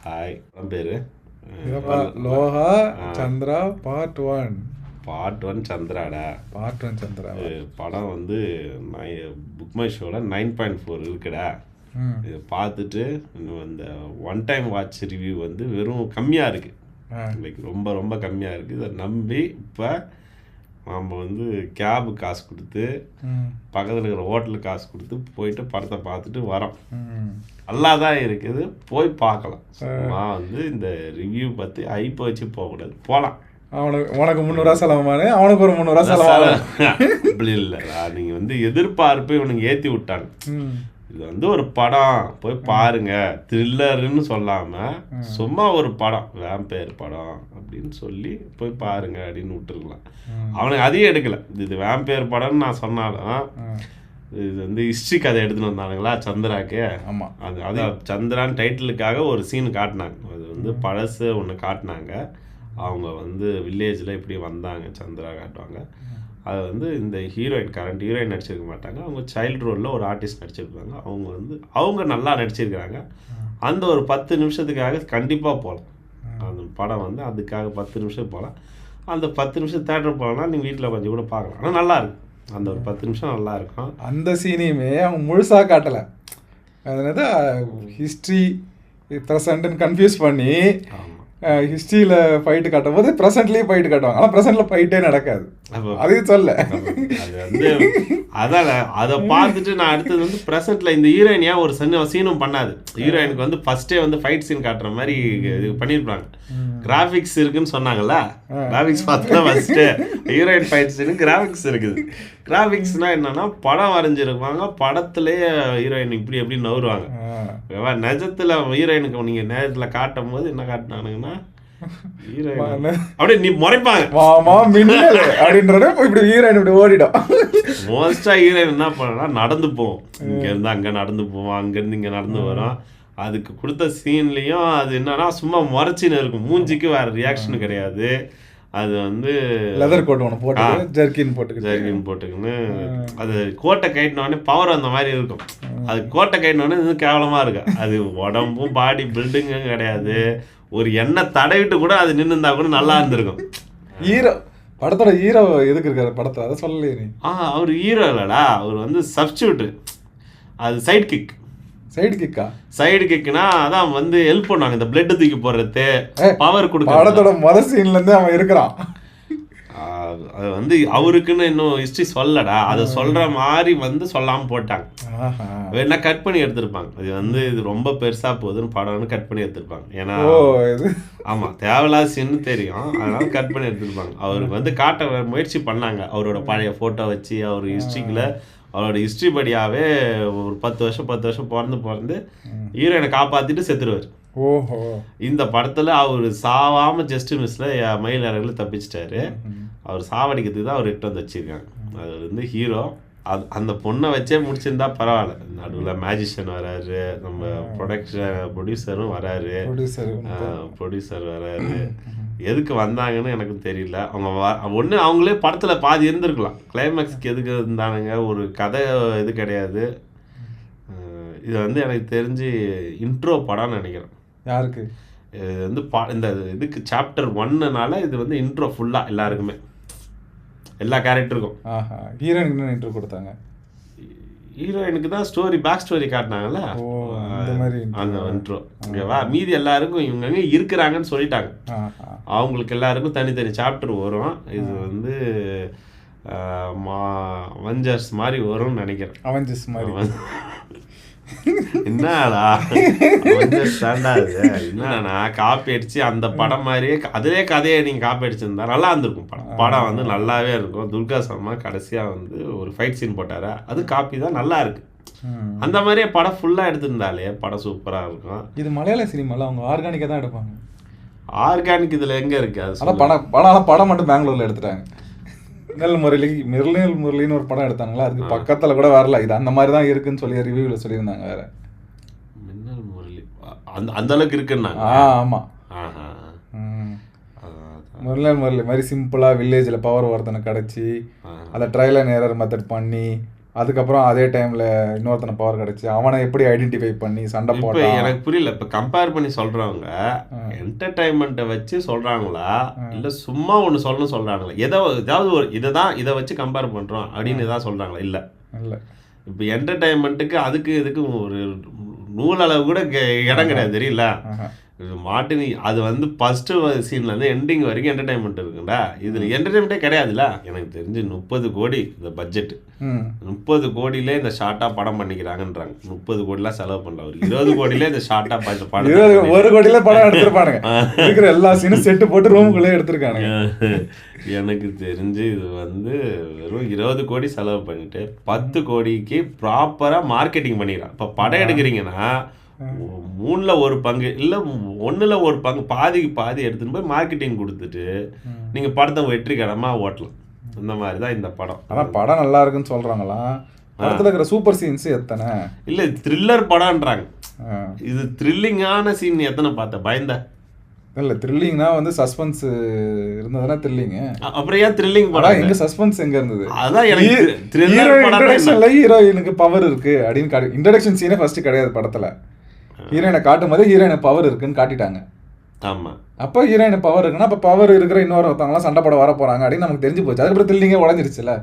Hi என் பேர் லோஹா Chandra part 1 சந்திராடா. Part 1 Chandra படம் வந்து புக் மை ஷோவில் 9.4 இருக்குடா. இதை பார்த்துட்டு இன்னும் அந்த ஒன் டைம் வாட்ச் ரிவ்யூ வந்து வெறும் கம்மியாக இருக்குது, லைக் ரொம்ப ரொம்ப கம்மியாக இருக்குது. இதை நம்பி இப்போ நாம் வந்து கேபு காசு கொடுத்து பக்கத்தில் இருக்கிற ஹோட்டலுக்கு காசு கொடுத்து போயிட்டு படத்தை பார்த்துட்டு வரோம். நல்லா தான் இருக்குது, போய் பார்க்கலாம். நான் வந்து இந்த ரிவ்யூ பற்றி ஐப்போ வச்சு போகக்கூடாது, போகலாம். உனக்கு 300 செலவானு அவனுக்கு ஒரு 300 செலவான அப்படி இல்லைடா. நீங்கள் வந்து எதிர்பார்ப்பு இவனுக்கு ஏற்றி விட்டாங்க. இது வந்து ஒரு படம் போய் பாருங்க, த்ரில்லர்னு சொல்லாமல் சும்மா ஒரு படம், வேம்பயர் படம் அப்படின்னு சொல்லி போய் பாருங்க அப்படின்னு விட்டுருக்கலாம். அவனுக்கு அதையும் எடுக்கலை. இது வேம்பயர் படம்னு நான் சொன்னாலும் இது வந்து ஹிஸ்ட்ரி கதை எடுத்துன்னு வந்தானுங்களா சந்திராக்கு. ஆமாம், அது சந்திரான் டைட்டிலுக்காக ஒரு சீன் காட்டினாங்க. அது வந்து பழசு ஒன்று காட்டினாங்க. அவங்க வந்து வில்லேஜில் இப்படி வந்தாங்க, சந்திரா காட்டுவாங்க. அது வந்து இந்த ஹீரோயின், கரண்ட் ஹீரோயின் நடிச்சிருக்க மாட்டாங்க, அவங்க சைல்டு ரோலில் ஒரு ஆர்டிஸ்ட் நடிச்சிருப்பாங்க. அவங்க நல்லா நடிச்சிருக்கிறாங்க. அந்த ஒரு 10 நிமிஷத்துக்காக கண்டிப்பாக போகலாம். அந்த படம் வந்து அதுக்காக 10 நிமிஷம் போகலாம். அந்த 10 நிமிஷம் தேட்டர் போகலாம், நீங்கள் வீட்டில் கொஞ்சம் கூட பார்க்கலாம். ஆனால் நல்லாயிருக்கும், அந்த ஒரு 10 நிமிஷம் நல்லா இருக்கும். அந்த சீனையுமே அவங்க முழுசாக காட்டலை. அதனால ஹிஸ்ட்ரி ப்ரெசண்ட்னு கன்ஃபியூஸ் பண்ணி ஹிஸ்ட்ரியில் ஃபைட்டு காட்டும் போது ப்ரெசென்ட்லேயும் ஃபைட்டு காட்டுவாங்க. ஆனால் ப்ரெசென்ட்டில் ஃபைட்டே நடக்காது. அதையும் சொல்ல அது வந்து அதான் அதை பார்த்துட்டு நான் அடுத்தது வந்து ப்ரெசென்ட்டில் இந்த ஹீரோயின் ஏன் ஒரு சீனும் பண்ணாது. ஹீரோயினுக்கு வந்து ஃபஸ்ட்டே வந்து ஃபைட் சீன் காட்டுற மாதிரி இது பண்ணியிருப்பாங்க. கிராஃபிக்ஸ் இருக்குன்னு சொன்னாங்கல்ல, கிராஃபிக்ஸ் பார்த்தா first heroine fight Seenu graphics இருக்குது. கிராஃபிக்ஸ்னால் என்னன்னா படம் வரைஞ்சிருப்பாங்க, படத்துலேயே ஹீரோயின் இப்படி எப்படி நவுருவாங்க. நிஜத்தில் ஹீரோயினுக்கு நீங்கள் நேரத்தில் காட்டும் போது என்ன காட்டினானுங்கன்னா அப்படியே நீ முறைப்பாங்க அப்படின்றத இப்படி ஹீரோயின் இப்படி ஓடிடும். மோஸ்டா ஹீரோயின் என்ன பண்ணா நடந்து போவோம், இங்க இருந்து அங்க நடந்து போவோம், அங்க இருந்து இங்க நடந்து வரும். அதுக்கு கொடுத்த சீன்லயும் அது என்னன்னா சும்மா முறைச்சின்னு இருக்கும், மூஞ்சிக்கு வேற ரியாக்ஷன் கிடையாது. அது வந்து லெதர் கோட் ஒன்று போட்டு ஜர்கின் போட்டுக்குன்னு அது கோட்டை கைட்டினோடனே பவர் அந்த மாதிரி இருக்கும். அது கோட்டை கைட்டினோடனே இன்னும் கேவலமா இருக்கு. அது உடம்பும் பாடி பில்டிங்கும் கிடையாது, ஒரு எண்ணெய் தடவிட்டு கூட அது நின்று இருந்தா கூட நல்லா இருந்திருக்கும். ஹீரோ படத்தோட ஹீரோ எதுக்கு இருக்காரு படத்தை, அதை சொல்லலையே நீ. அவர் ஹீரோ இல்லடா, அவர் வந்து சப்ஸ்டியூட். அது சைடு கிக்கா? சைடு கிக்னா அதான் வந்து ஹெல்ப் பண்ணுவாங்க, இந்த பிளட் தூக்கி போடுறது, பவர் கொடுக்க. படத்தோட முதல் சீன்ல இருந்து அவன் இருக்கிறான். அது வந்து அவருக்குன்னு இன்னும் ஹிஸ்ட்ரி சொல்லடா, அதை சொல்ற மாதிரி வந்து சொல்லாம போட்டாங்க. வேணா கட் பண்ணி எடுத்திருப்பாங்க. அது வந்து இது ரொம்ப பெருசா போகுதுன்னு படம்னு கட் பண்ணி எடுத்திருப்பாங்க. ஏன்னா ஆமா தேவையில்லாத சீன்னு தெரியும், அதனால கட் பண்ணி எடுத்திருப்பாங்க. அவருக்கு வந்து காட்ட முயற்சி பண்ணாங்க. அவரோட பழைய போட்டோ வச்சு அவர் ஹிஸ்ட்ரிக்குள்ள அவரோட ஹிஸ்ட்ரி படியாவே ஒரு 10 வருஷம் பிறந்து ஹீரோயினை காப்பாத்திட்டு செத்துருவார். ஓஹோ, இந்த படத்துல அவர் சாவாம ஜஸ்ட் மிஸ்ல மயில் இறகுல தப்பிச்சிட்டாரு. அவர் சாவடிக்கிறதுக்கு தான் அவர் இட்டு வந்து வச்சிருக்காங்க. அது வந்து ஹீரோ. அந்த பொண்ணை வச்சே முடிச்சிருந்தா பரவாயில்ல. நடுவில் மேஜிஷியன் வராரு, நம்ம ப்ரொடியூசரும் வராரு, ப்ரொடியூசர் வராரு. எதுக்கு வந்தாங்கன்னு எனக்கு தெரியல. அவங்க ஒன்று அவங்களே படத்தில் பாதி இருந்திருக்கலாம். கிளைமேக்ஸ்க்கு எதுக்கு இருந்தானுங்க, ஒரு கதை இது கிடையாது. இது வந்து எனக்கு தெரிஞ்சு இன்ட்ரோ படம்னு நினைக்கிறேன். யாருக்கு இது வந்து இந்த இதுக்கு சாப்டர் 1னால இது வந்து இன்ட்ரோ ஃபுல்லாக எல்லாருக்குமே, எல்லா கேரக்டருக்கும். ஹீரோயினுக்கு இன்ட்ரோ கொடுத்தாங்க. ஹீரோயினுக்கு தான் ஸ்டோரி, பேக் ஸ்டோரி காட்டினாங்கல்ல, அந்த இன்ட்ரோ. ஓகேவா, மீதி எல்லாருக்கும் இவங்க இருக்கிறாங்கன்னு சொல்லிட்டாங்க. அவங்களுக்கு எல்லாருக்கும் தனித்தனி சாப்டர் வரும். இது வந்து அவெஞ்சர்ஸ் மாதிரி வரும்னு நினைக்கிறேன். அவெஞ்சர்ஸ் மாதிரி என்னடா என்னன்னா காப்பி அடிச்சு அந்த படம் மாதிரியே அதே கதையை நீங்க காப்பி அடிச்சிருந்தா நல்லா இருந்திருக்கும். படம் வந்து நல்லாவே இருக்கும். துர்கா சர்மா கடைசியா வந்து ஒரு ஃபைட் சீன் போட்டாரு, அது காப்பி தான், நல்லா இருக்கு. அந்த மாதிரியே படம் ஃபுல்லா எடுத்திருந்தாலே படம் சூப்பரா இருக்கும். இது மலையாள சினிமால அவங்க ஆர்கானிக்கா தான் எடுப்பாங்க. ஆர்கானிக் இதுல எங்க இருக்கு? அது படம் மட்டும் பெங்களூர்ல எடுத்துட்டாங்க. மின்னல் முரளின்னு ஒரு படம் எடுத்தாங்களா, அதுக்கு பக்கத்துல கூட வரல. இது அந்த மாதிரி தான் இருக்குன்னு சொல்லி ரிவ்யூல சொல்லியிருந்தாங்க. வேற மின்னல் முரளி அந்த அளவுக்கு இருக்குன்னா? ஆமா, முரளி மாதிரி சிம்பிளா வில்லேஜ்ல பவர் ஒருத்தனை கிடைச்சி அதை ட்ரையல் அண்ட் எரர் மெத்தட் பண்ணி அதுக்கப்புறம் அதே டைமில் இன்னொருத்தனை பவர் கிடச்சி அவனை எப்படி ஐடென்டிஃபை பண்ணி சண்டை இப்போ போட்டான். எனக்கு புரியல, இப்போ கம்பேர் பண்ணி சொல்கிறவங்க என்டர்டைன்மெண்ட்டை வச்சு சொல்கிறாங்களா இல்லை சும்மா ஒன்று சொல்லணும்னு சொல்கிறாங்களா? ஏதாவது ஒரு இதை வச்சு கம்பேர் பண்ணுறோம் அப்படின்னு எதாவது சொல்கிறாங்களா? இல்லை இல்லை. இப்போ என்டர்டைன்மெண்ட்டுக்கு அதுக்கு இதுக்கு ஒரு நூலளவு கூட இடம் கிடையாது, தெரியல. மாட்டினி அது வந்து ஃபஸ்ட்டு சீன்லேருந்து எண்டிங் வரைக்கும் என்டர்டைன்மெண்ட் இருக்குண்டா. இதில் என்டர்டைன்மெண்ட்டே கிடையாதுல்ல. எனக்கு தெரிஞ்சு 30 கோடி இந்த பட்ஜெட்டு, 30 கோடியிலே இந்த ஷார்ட்டாக படம் பண்ணிக்கிறாங்கன்றாங்க. 30 கோடிலாம் செலவு பண்ணல, ஒரு 20 கோடியிலே இந்த ஷார்ட்டாக படம் 1 கோடியில படம் எடுத்துருப்பானுங்க. இருக்கிற எல்லா சீனும் செட்டு போட்டு ரூமுக்குள்ளே எடுத்துருக்கானுங்க. எனக்கு தெரிஞ்சு இது வந்து வெறும் 20 கோடி செலவு பண்ணிட்டு 10 கோடிக்கு ப்ராப்பராக மார்க்கெட்டிங் பண்ணிக்கிறான். இப்போ படம் எடுக்கிறீங்கன்னா 3ல் 1 பங்கு இல்லை 1ல் 1 பங்கு, பாதிக்கு பாதி எடுத்துன்னு போய் மார்க்கெட்டிங் கொடுத்துட்டு நீங்கள் படத்தை வெற்றிகரமாக ஓட்டலாம். இந்த மாதிரி தான் இந்த படம். ஆனால் படம் நல்லா இருக்குன்னு சொல்கிறாங்களா? படத்தில் இருக்கிற சூப்பர் சீன்ஸ் எத்தனை? இல்லை த்ரில்லர் படம்ன்றாங்க. இது த்ரில்லிங்கான சீன் எத்தனை பார்த்த? பயந்த இல்லை, த்ரில்லிங்னா வந்து சஸ்பென்ஸ் இருந்ததுன்னா த்ரில்லிங்கு. அப்புறம் ஏன் த்ரில்லிங் படம்? எங்க சஸ்பென்ஸ் எங்க இருந்தது? அதான் எனக்கு த்ரில்லர் இன்ட்ரோடக்ஷன்ல ஹீரோயினுக்கு பவர் இருக்கு அப்படின்னு இன்ட்ரோடக்ஷன் சீனே ஃபர்ஸ்ட் கிடையாது படத்துல. ஹீரோயினை காட்டும் போது ஹீரோயினை பவர் இருக்குன்னு காட்டிட்டாங்க. ஆமா, அப்போ ஹீரோயினை பவர் இருக்குன்னா அப்போ பவர் இருக்கிற இன்னொருத்தவங்களாம் சண்டை போட வர போறாங்க அப்படின்னு நமக்கு தெரிஞ்சு போச்சு. அதுக்கப்புறம் த்ரில்லிங்கே உடஞ்சிருச்சுல.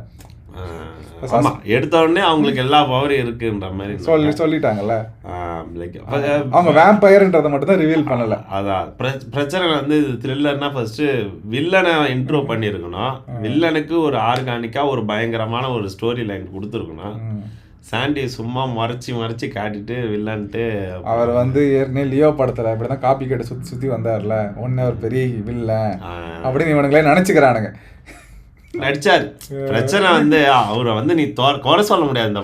ஆமா, எடுத்த உடனே அவங்களுக்கு எல்லா பவரும் இருக்குன்ற மாதிரி சொல்லிட்டாங்கல்ல. அவங்க வேம்பயர்ன்றதை மட்டும் தான் ரிவீல் பண்ணல. அதான் பிரச்சனை வந்து த்ரில்லர்னா ஃபர்ஸ்ட் வில்லனை இன்ட்ரோ பண்ணியிருக்கணும். வில்லனுக்கு ஒரு ஆர்கானிக்கா ஒரு பயங்கரமான ஒரு ஸ்டோரி லைன் கொடுத்துருக்கணும். சாண்டி சும்மா மறைச்சி காட்டிட்டு வில்லன்ட்டு அவர் வந்து ஏற்கனவே லியோ படத்துல இப்படிதான் காப்பி கேட்டு சுத்தி வந்தார்ல, ஒன்னு ஒரு பெரிய வில்லன் அப்படின்னு இவனுங்களே நினைச்சுக்கிறானுங்க. நடிச்சாரு. பிரச்சனை வந்து அவரை வந்து நீ குறை சொல்ல முடியாது. இந்த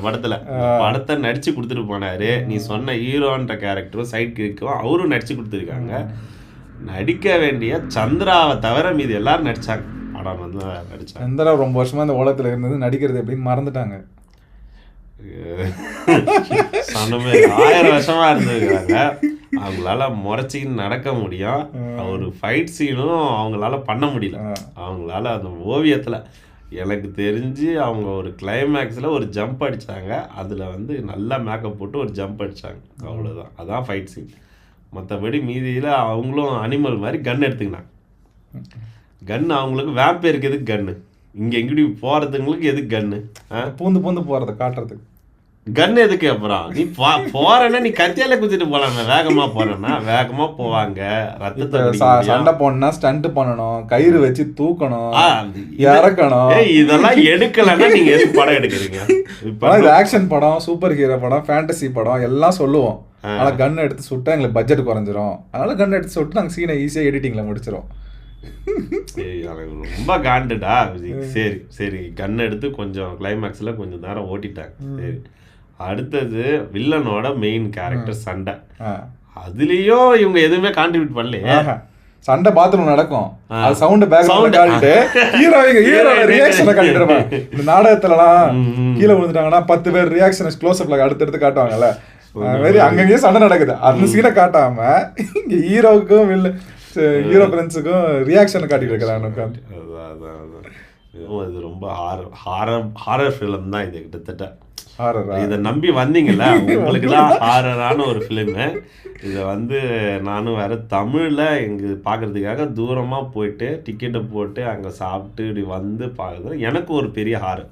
படத்தை நடிச்சு கொடுத்துட்டு போனாரு. நீ சொன்ன ஹீரோன்ற கேரக்டரும் சைட் கிரிக்கும் அவரும் நடிச்சு கொடுத்துருக்காங்க. நடிக்க வேண்டிய சந்திராவை தவிர மீது எல்லாரும் நடிச்சாங்க. படம் வந்து நடிச்சாங்க. சந்திரா ரொம்ப வருஷமா இந்த உலகத்துல இருந்தது நடிக்கிறது எப்படின்னு மறந்துட்டாங்க. 1000 வருஷமா இருந்திருக்கிறாங்க. அவங்களால முறைச்சின்னு நடக்க முடியும். ஒரு ஃபைட் சீனும் அவங்களால பண்ண முடியல. அவங்களால அந்த ஓவியத்தில் எனக்கு தெரிஞ்சு அவங்க ஒரு கிளைமேக்ஸில் ஒரு ஜம்ப் அடித்தாங்க. அதில் வந்து நல்லா மேக்கப் போட்டு ஒரு ஜம்ப் அடித்தாங்க. அவ்வளோதான், அதான் ஃபைட் சீன். மற்றபடி மீதியில் அவங்களும் அனிமல் மாதிரி கன் எடுத்துக்கினாங்க. கன் அவங்களுக்கு வேம்பேருக்கு எதுக்கு கன்னு? இங்கே எங்கடி போகிறதுங்களுக்கு எதுக்கு கன்னு? பூந்து போகிறத காட்டுறதுக்கு கன் எதுக்கு? அப்புறம் நீ போறேன்னா நீ கத்தியால குத்திட்டு போலாமே. வேகமாக போறேன்னா வேகமாக போவாங்க. ரத்தத்தை சண்டை போடணும்னா ஸ்டண்ட் பண்ணணும், கயிறு வச்சு தூக்கணும், இறக்கணும். இதெல்லாம் எடுக்கலன்னா நீங்க எதுக்கு படம் எடுக்கிறீங்க? இப்போ இது ஆக்ஷன் படம், சூப்பர் ஹீரோ படம், ஃபேண்டசி படம் எல்லாம் சொல்லுவோம். ஆனால் கன் எடுத்து சுட்டா எங்களுக்கு பட்ஜெட் குறைஞ்சிரும். அதனால கன் எடுத்து சுட்டு நாங்கள் சீனை ஈஸியாக எடிட்டிங்கில் முடிச்சிடும். எனக்கு ரொம்ப காண்டுடா. சரி கன் எடுத்து கொஞ்சம் கிளைமேக்ஸில் கொஞ்சம் நேரம் ஓட்டிட்டாங்க. சரி, அடுத்தது வில்லனோட மெயின் கேரக்டர் சண்டை. அதுலயும் இவங்க எதுவுமே கான்ட்ரிபியூட் பண்ணலையே. சண்டை பாத்ரூம் நடக்கும், அது சவுண்ட் பேக்ரவுண்ட் காட்டிட்டு ஹீரோ ரியாக்ஷனை காட்டிட்டு இந்த நாடகத்துலலாம் கீழே விழுந்துட்டாங்கன்னா 10 பேர் ரியாக்ஷன் க்ளோஸ்அப்ல அடுத்தடுத்து காட்டுவாங்கல்ல. அது மாதிரி அங்கங்கேயும் சண்டை நடக்குது. அந்த சீனை காட்டாம இங்க ஹீரோவுக்கும் ஹீரோ ஃப்ரெண்ட்ஸுக்கும் ரியாக்ஷன் காட்டிட்டு இருக்கிறாங்க. இது ரொம்ப ஹாரர் ஃபிலிம் தான் இது. கிட்டத்தட்ட இதை நம்பி வந்தீங்கல்ல, உங்களுக்கு தான் ஹாரரான ஒரு ஃபிலிமு. இதை வந்து நானும் வேறு தமிழில் எங்கள் பார்க்குறதுக்காக தூரமாக போயிட்டு டிக்கெட்டை போட்டு அங்கே சாப்பிட்டு இப்படி வந்து பார்க்குறது எனக்கு ஒரு பெரிய ஹாரர்.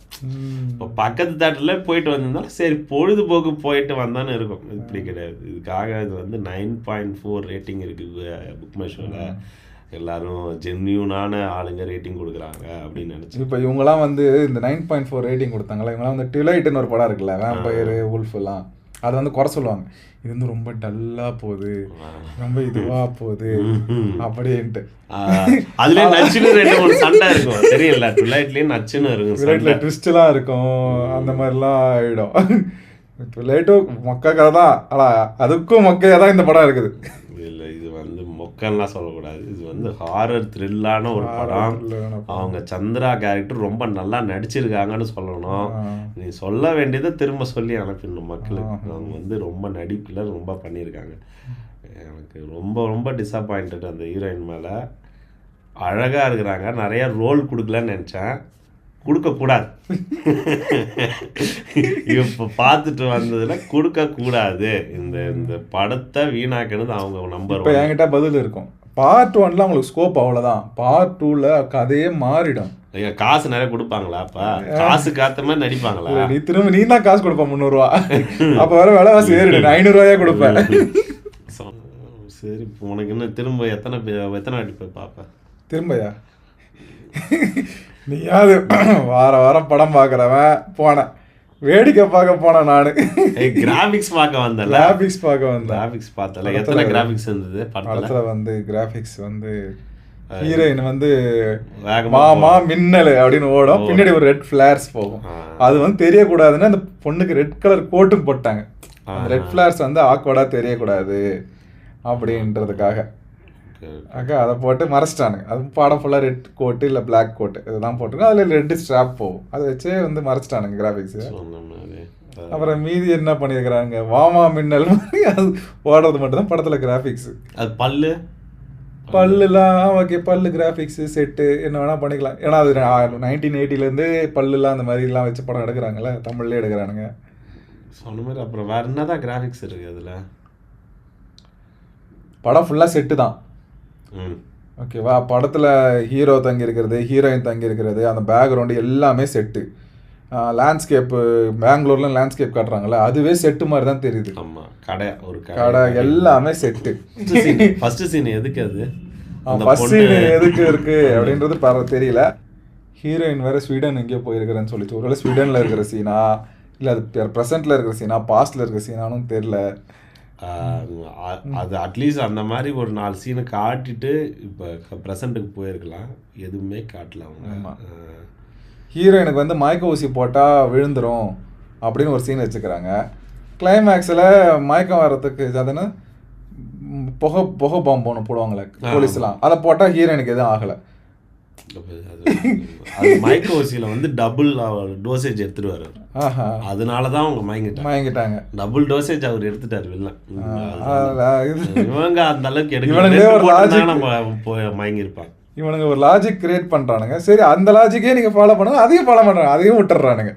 இப்போ பக்கத்து தேட்டரில் போயிட்டு வந்திருந்தாலும் சரி பொழுதுபோக்கு போயிட்டு வந்தான்னு இருக்கும். இப்படி கிடையாது. இதுக்காக இது வந்து 9.4 ரேட்டிங் இருக்குது புக் மை ஷோவில். எல்லாரும் ஜென்யூனான ஆளுங்க ரேட்டிங் கொடுக்குறாங்க அப்படின்னு நினச்சி. இப்போ இவங்கெல்லாம் வந்து இந்த 9.4 ரேட்டிங் கொடுத்தாங்களா, இவங்களாம் வந்து ட்விலைட்னு ஒரு படம் இருக்குல்ல, வேம்பயர் உல்ஃபெல்லாம், அதை வந்து குறை சொல்லுவாங்க. இது வந்து ரொம்ப டல்லாக போகுது, ரொம்ப இதுவாக போகுது அப்படின்ட்டு. அதுலேயே நச்சுன்னு 2-3 சண்டை இருக்கும் தெரியல. ட்விலைட்லேயும் நச்சுன்னு இருக்கும், ட்விலைட்டில் ட்விஸ்ட்லாம் இருக்கும், அந்த மாதிரிலாம் ஆகிடும். ட்விலைட்டும் மொக்க கதை தான், ஆனால் அதுக்கும் மொக்கையாக தான் இந்த படம் இருக்குது. இல்லை, இது வந்து மொக்கன்லாம் சொல்லக்கூடாது. இது வந்து ஹாரர் த்ரில்லான ஒரு படம். அவங்க சந்திரா கேரக்டர் ரொம்ப நல்லா நடிச்சிருக்காங்கன்னு சொல்லணும். நீ சொல்ல வேண்டியதை திரும்ப சொல்லி அனுப்பிடணும் மக்களுக்கு. அவங்க வந்து ரொம்ப நடிப்பில் ரொம்ப பண்ணியிருக்காங்க. எனக்கு ரொம்ப ரொம்ப டிசப்பாயிண்டட் அந்த ஹீரோயின் மேலே. அழகாக இருக்கிறாங்க, நிறையா ரோல் கொடுக்கலன்னு நினச்சேன். கொடுக்கக்கூடாது. இப்போ பார்த்துட்டு வந்ததில் கொடுக்கக்கூடாது. இந்த இந்த படத்தை வீணாக்கினது அவங்க நம்பர். இப்போ என்கிட்ட பதில் இருக்கும். பார்ட் 1ல அவங்களுக்கு ஸ்கோப் அவ்வளோதான். பார்ட் 2ல கதையே மாறிடும். காசு நிறைய கொடுப்பாங்களா? அப்போ காசுக்கு ஏற்ற மாதிரி நடிப்பாங்களா? நீ திரும்ப நீ தான் காசு கொடுப்ப 300 ரூபா. அப்போ வர விலைவாசி ஏறிடு 500 ரூபாயே கொடுப்பேன். சரி, உனக்கு இன்னும் திரும்ப எத்தனை வாட்டி போய் பார்ப்பேன்? திரும்பயா? நீயாவது வாரம் படம் பார்க்குறவன் போனேன், வேடிக்கை பார்க்க போனேன். நான் கிராஃபிக்ஸ் பார்க்க வந்தேன். கிராஃபிக்ஸ் பார்க்க வந்தேன். கிராஃபிக்ஸ் பார்த்தல. எத்தனை கிராஃபிக்ஸ் இருந்தது படத்தில்? வந்து கிராஃபிக்ஸ் வந்து ஹீரோயின் வந்து மாமா மின்னல் அப்படின்னு ஓடும், பின்னாடி ஒரு ரெட் ஃபிளார்ஸ் போகும். அது வந்து தெரியக்கூடாதுன்னு அந்த பொண்ணுக்கு ரெட் கலர் கோட்டும் போட்டாங்க. ரெட் ஃபிளார்ஸ் வந்து ஆக்வர்டாக தெரியக்கூடாது அப்படின்றதுக்காக அதை போட்டு மறைச்சிட்டானுங்க. அது படம் ஃபுல்லாக ரெட் கோட்டு இல்லை பிளாக் கோட்டு இதுதான் போட்டுருக்கோம். அதில் ரெட்டு ஸ்ட்ராப் போகும். அதை வச்சே வந்து மறைச்சிட்டானுங்க கிராஃபிக்ஸு. அப்புறம் மீதி என்ன பண்ணியிருக்கிறாங்க, வாமா மின்னல் மாதிரி அது ஓடுறது மட்டும்தான் படத்தில் கிராஃபிக்ஸு. அது பல்லுலாம் ஓகே, பல்லு கிராஃபிக்ஸு செட்டு என்ன வேணால் பண்ணிக்கலாம். ஏன்னா அது 1980லேருந்து பல்லுலாம் அந்த மாதிரிலாம் வச்சு படம் எடுக்கிறாங்கல்ல, தமிழ்லேயே எடுக்கிறானுங்க சொன்ன மாதிரி. அப்புறம் வேறு என்ன தான் கிராஃபிக்ஸ் இருக்குது அதில்? படம் ஃபுல்லாக செட்டு தான். ஓகேவா? படத்தில் ஹீரோ தங்கி இருக்கிறது, ஹீரோயின் தங்கி இருக்கிறது, அந்த பேக்ரவுண்டு எல்லாமே செட்டு. லேண்ட்ஸ்கேப்பு பெங்களூர்ல லேண்ட்ஸ்கேப் காட்டுறாங்கல்ல, அதுவே செட்டு மாதிரி தான் தெரியுது. ஆமாம், ஒரு கடை எல்லாமே செட்டு. ஃபர்ஸ்ட் சீன் எதுக்கு? அது ஃபர்ஸ்ட் சீன் எதுக்கு இருக்கு அப்படின்றது தெரியல. ஹீரோயின் வேற ஸ்வீடன் எங்கேயோ போயிருக்கிறேன்னு சொல்லிச்சு. ஒருவேளை ஸ்வீடனில் இருக்கிற சீனா இல்லை அது ப்ரெசென்ட்டில் இருக்கிற சீனா பாஸ்டில் இருக்கிற சீனானும் தெரில. அது அட்லீஸ்ட் அந்த மாதிரி ஒரு 4 சீனை காட்டிட்டு இப்போ ப்ரெசண்ட்டுக்கு போயிருக்கலாம். எதுவுமே காட்டல அவங்க. ஹீரோயினுக்கு வந்து மயக்க ஊசி போட்டால் விழுந்துரும் அப்படின்னு ஒரு சீன் வச்சுக்கிறாங்க. கிளைமேக்ஸில் மயக்கம் வர்றதுக்கு அதுன்னு புகை பாம்பு ஒன்று போடுவாங்களே போலீஸ்லாம், அதை போட்டால் ஹீரோயினுக்கு எதுவும் ஆகலை. மயக்க ஊசியில் வந்து டபுள் டோசேஜ் எடுத்துருவாரு. அதனால தான் அவங்க மயங்கிட்டாங்க. டபுள் டோசேஜ் அவர் எடுத்துட்டாரு வில்லன். இவங்க அந்த அளவுக்கு எடுக்க மயங்கிருப்பாங்க. இவனுங்க ஒரு லாஜிக் கிரியேட் பண்றானுங்க. சரி, அந்த லாஜிக்கே நீங்க ஃபாலோ பண்ணுங்க, அதையும் ஃபாலோ பண்றாங்க, அதையும் விட்டுறானுங்க.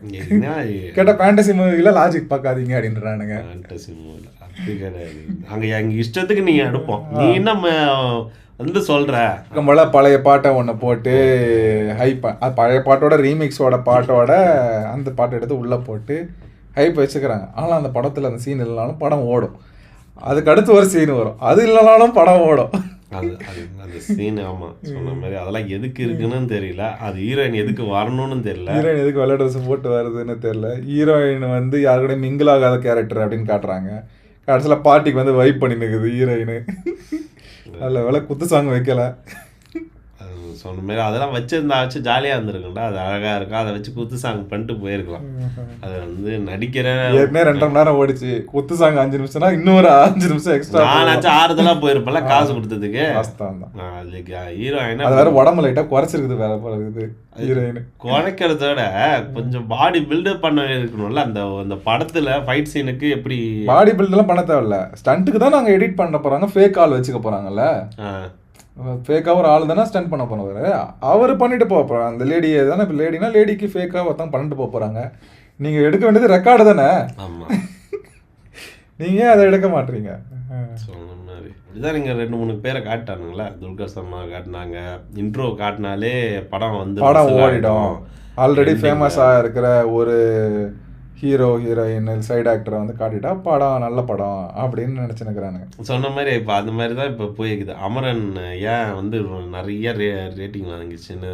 கேட்ட ஃபேண்டசி மூவில லாஜிக் பார்க்காதீங்க அப்படின்றானுங்க. ஃபேண்டசி மூவில அது கிடையாது. அங்க எங்க இஷ்டத்துக்கு நீங்க எடுப்போம். நீ என்ன வந்து சொல்ற போல பழைய பாட்டை ஒன்று போட்டு ஹைப், அது பழைய பாட்டோட ரீமிக்ஸோட பாட்டோட அந்த பாட்டை எடுத்து உள்ளே போட்டு ஹைப் வச்சுக்கிறாங்க. ஆனால் அந்த படத்தில் அந்த சீன் இல்லைனாலும் படம் ஓடும். அதுக்கு அடுத்து ஒரு சீன் வரும், அது இல்லைனாலும் படம் ஓடும். அந்த சீன் ஆமாம் சொன்ன மாதிரி அதெல்லாம் எதுக்கு இருக்குன்னு தெரியல. அது ஹீரோயின் எதுக்கு வரணும்னு தெரியல. ஹீரோயின் எதுக்கு வெள்ளை ட்ரெஸ் போட்டு வருதுன்னு தெரியல. ஹீரோயின் வந்து யாருக்கூட மிங்கிள் ஆகாத கேரக்டர் அப்படின்னு காட்டுறாங்க. கடைசியில் பார்ட்டிக்கு வந்து வைப் பண்ணி நிற்குது ஹீரோயின். அதில் வேலை குத்து சாங் வைக்கல. சொன்ன மாதிரி அதெல்லாம் வச்சு ஜாலியாக இருந்திருக்கும்டா. அது அழகாக இருக்கும். அதை வச்சு குத்து சாங் பண்ணிட்டு போயிருக்கலாம். அது வந்து நடிக்கிறேன் 2.5 மணி நேரம் ஓடிச்சு. குத்து சாங் 5 நிமிஷம்னா இன்னொரு 5 நிமிஷம் எக்ஸ்ட்ரா. நானாச்சும் ஆறுதலாக போயிருப்பல காசு கொடுத்ததுக்கு. ஹீரோயின் அது வேற உடம்பு லைட்டாக குறைச்சிருக்குது. வேற போல இருக்குது ஹீரோயின். குறைக்கிறதோட கொஞ்சம் பாடி பில்டப் பண்ண இருக்கணும்ல. அந்த படத்தில் ஃபைட் சீனுக்கு எப்படி பாடி பில்டெல்லாம் பண்ண தேவையில்ல. ஸ்டண்ட்டுக்கு தான் நாங்கள் எடிட் பண்ண போகிறாங்க. ஃபேக் ஆள் வச்சுக்க போகிறாங்கல்ல. ஃபேக்காக ஒரு ஆள் தானே ஸ்டண்ட் பண்ண போனவர். அவர் பண்ணிட்டு போக போகிறாங்க. அந்த லேடியை தானே. இப்போ லேடினா லேடிக்கு ஃபேக்காக ஒருத்தங்க பண்ணிட்டு போக போகிறாங்க. நீங்கள் எடுக்க வேண்டியது ரெக்கார்டு தானே. ஆமாம், நீங்கள் அதை எடுக்க மாட்டீங்க. சொன்ன மாதிரி இப்படிதான் நீங்கள் 2-3 பேரை காட்டானுங்களா. துல்கர் சல்மான் காட்டினாங்க. இன்ட்ரோ காட்டினாலே படம் ஓடிடும். ஆல்ரெடி ஃபேமஸாக இருக்கிற ஒரு ஹீரோ ஹீரோயின் சைடு ஆக்டரை வந்து காட்டிட்டா படம் நல்ல படம் அப்படின்னு நினச்சினுக்கிறானுங்க. சொன்ன மாதிரி இப்போ அந்த மாதிரி தான் இப்போ போயிருக்குது. அமரன் ஏன் வந்து நிறைய ரேட்டிங் வாங்கிச்சுன்னு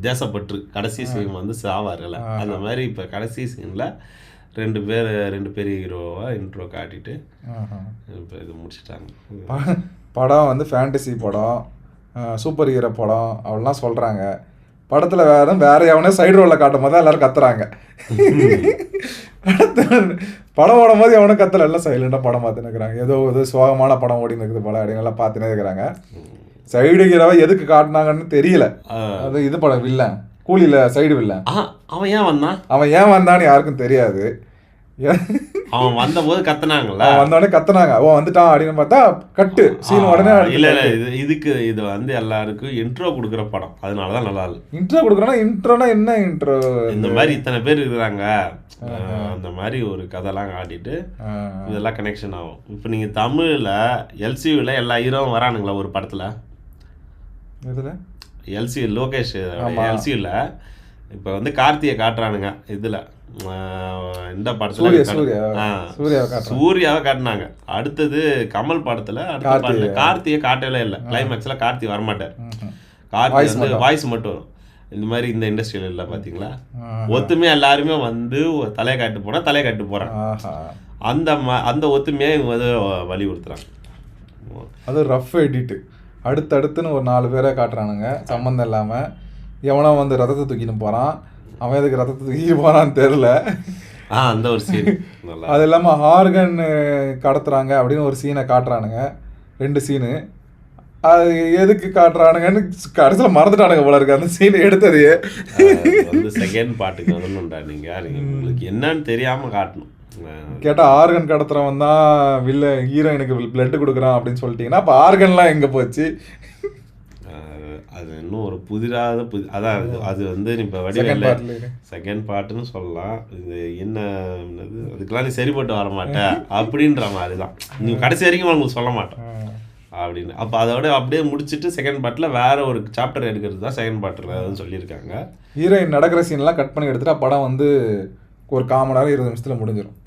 தேசப்பற்று கடைசி சீன் வந்து சாவார்ல. அந்த மாதிரி இப்போ கடைசி சீனில் 2 பேர் ஹீரோவாக இன்ட்ரோ காட்டிட்டு இப்போ இது முடிச்சிட்டாங்க. படம் வந்து ஃபேண்டசி படம், சூப்பர் ஹீரோ படம் அப்படிலாம் சொல்கிறாங்க. படத்தில் வேற எவனே சைடு ரோலில் காட்டும் போது தான் எல்லோரும் கத்துறாங்க. படம் ஓடும் போது எவனும் கத்தலை, எல்லாம் சைலண்டாக படம் பார்த்துன்னு இருக்கிறாங்க. ஏதோ சோகமான படம் ஓடின்னு இருக்குது படம் அப்படின்னு எல்லாம் பார்த்துனே இருக்கிறாங்க. சைடு ஹீரோவை எதுக்கு காட்டினாங்கன்னு தெரியல. அது இது படம் வில்லன் கூலியில் சைடு வில்லன். அவன் ஏன் வந்தான்னு யாருக்கும் தெரியாது. அவன் வந்தபோது கத்துனாங்கல்ல, வந்தோடனே கத்துனாங்க, ஓ வந்துட்டான் அப்படின்னு பார்த்தா கட்டு சீன் உடனே. இல்ல இது வந்து எல்லாருக்கும் இன்ட்ரோ கொடுக்குற படம், அதனாலதான் நல்லா இல்லை. இன்ட்ரோ கொடுக்குறோன்னா இன்ட்ரோனா என்ன இன்ட்ரோ? இந்த மாதிரி இத்தனை பேர் இருக்கிறாங்க, அந்த மாதிரி ஒரு கதைலாம் காட்டிட்டு இதெல்லாம் கனெக்ஷன் ஆகும். இப்போ நீங்க தமிழ்ல எல்சியூல எல்லா ஹீரோவும் வரானுங்களா ஒரு படத்துல? இதில் எல்சி லோகேஷ் எல்சியூல இப்போ வந்து கார்த்தியை காட்டுறானுங்க, இதுல இந்த படத்துல சூர்யாவை காட்டினாங்க. அடுத்தது கமல் படத்துல அடுத்த படத்துல கார்த்தியை காட்டவே இல்லை. கிளைமேக்ஸ்ல கார்த்தி வரமாட்டார், கார்த்தி வந்து வாய்ஸ் மட்டும் வரும். இந்த மாதிரி இந்த இண்டஸ்ட்ரியில் இல்லை பார்த்தீங்களா, ஒத்துமையா எல்லாருமே வந்து தலையை காட்டு போனா தலையை காட்டு போறாங்க. அந்த ஒத்துமையை இவங்க வந்து வலியுறுத்துறாங்க. அது ரஃப் எடிட்டு அடுத்தடுத்துன்னு ஒரு 4 பேரை காட்டுறானுங்க சம்மந்தம் இல்லாமல். எவனோ வந்து ரத்தத்தை தூக்கின்னு போகிறான், அவன் எதுக்கு ரத்தத்தை தூக்கி போகிறான்னு தெரில. அந்த ஒரு சீன். அது இல்லாமல் ஆர்கன் கடத்துறாங்க அப்படின்னு ஒரு சீனை காட்டுறானுங்க, 2 சீனு. அது எதுக்கு காட்டுறானுங்கன்னு கடைசியில் மறந்துட்டானுங்க போல இருக்கு அந்த சீன் எடுத்ததையே. செகண்ட் பாட்டுக்கு வரணும்டா நீங்கள் உங்களுக்கு என்னன்னு தெரியாமல் காட்டணும். கேட்டால் ஆர்கன் கடத்துறவன் தான் ஹீரோயினுக்கு பிளட் கொடுக்குறான் அப்படின்னு சொல்லிட்டீங்கன்னா அப்போ ஆர்கன்லாம் எங்கே போச்சு? அது இன்னும் ஒரு அதான் அது வந்து இப்போ வடிவேல செகண்ட் பார்ட்டுன்னு சொல்லலாம். இது என்ன அதுக்கெல்லாம் நீ சரிப்பட்டு வர மாட்டேன் அப்படின்ற மாதிரி தான், நீ கடைசி வரைக்கும் உங்களுக்கு சொல்ல மாட்டேன் அப்படின்னு. அப்போ அதோட அப்படியே முடிச்சுட்டு செகண்ட் பார்ட்டில் வேற ஒரு சாப்டர் எடுக்கிறது தான் செகண்ட் பார்ட்டில் சொல்லியிருக்காங்க. ஹீரோயின் நடக்கிற சீன்லாம் கட் பண்ணி எடுத்துட்டா படம் வந்து ஒரு 1/4 மணி நேரம் 20 நிமிஷத்தில் முடிஞ்சிடும்.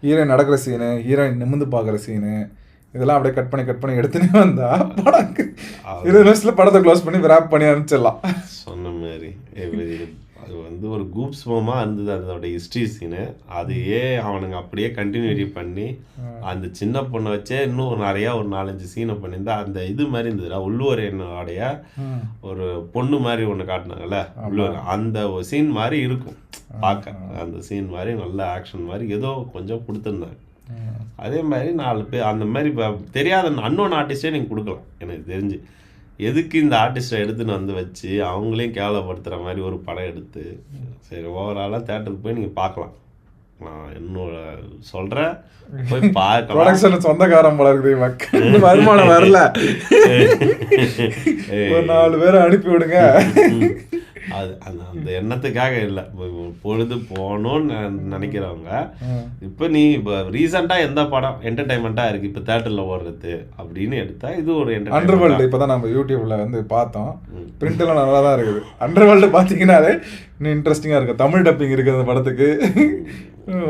ஹீரோயின் நடக்கிற சீனு, ஹீரோயின் நிமிந்து பார்க்குற சீனு, இதெல்லாம் அப்படியே கட் பண்ணி எடுத்துனே வந்தா படம் 20 நிமிஷத்தில் படத்தை க்ளோஸ் பண்ணி ரேப் பண்ணி அனுப்பிச்சிடலாம். சொன்ன மாதிரி அது வந்து ஒரு கூப்ஸ்மமாக இருந்தது அதோட ஹிஸ்ட்ரி சீனு. அதையே அவனுங்க அப்படியே கண்டினியூட்டி பண்ணி அந்த சின்ன பொண்ணை வச்சே இன்னும் நிறையா ஒரு 4-5 சீனை பண்ணியிருந்தா அந்த இது மாதிரி இருந்ததுடா. உள்ளூரையனுடைய ஒரு பொண்ணு மாதிரி ஒன்று காட்டினாங்கல்ல உள்ளூர், அந்த ஒரு சீன் மாதிரி இருக்கும் பார்க்க. அந்த சீன் மாதிரி நல்ல ஆக்ஷன் மாதிரி ஏதோ கொஞ்சம் கொடுத்துருந்தாங்க. அதே மாதிரி 4 பேர் அந்த மாதிரி இப்போ தெரியாத அன்னோன் ஆர்டிஸ்டே நீங்கள் கொடுக்கலாம் எனக்கு தெரிஞ்சு. எதுக்கு இந்த ஆர்டிஸ்ட்டை எடுத்துன்னு வந்து வச்சு அவங்களையும் கேவலப்படுத்துகிற மாதிரி ஒரு படம் எடுத்து, சரி ஓவராலாக தேட்டருக்கு போய் நீங்கள் பார்க்கலாம். நான் என்னோட சொல்கிறேன், போய் பார்க்கலாம். சொந்தக்காரன் போல இருக்குது, மக்கள் வருமானம் வரல, ஒரு 4 பேரை அனுப்பி விடுங்க. அது அந்த எண்ணத்துக்காக இல்லை, பொழுது போகணும்னு நினைக்கிறவங்க. இப்போ நீ இப்போ ரீசெண்டாக எந்த படம் என்டர்டைன்மெண்ட்டாக இருக்குது இப்போ தேட்டரில் ஓடுறது அப்படின்னு எடுத்தா இது ஒரு அண்டர்வேர்ல்டு. இப்போ தான் நம்ம யூடியூப்ல வந்து பார்த்தோம், பிரிண்டெல்லாம் நல்லா தான் இருக்குது. அண்டர்வேர்ல்டு பார்த்தீங்கன்னாலே இன்னும் இன்ட்ரெஸ்டிங்காக இருக்குது. தமிழ் டப்பிங் இருக்குது அந்த படத்துக்கு.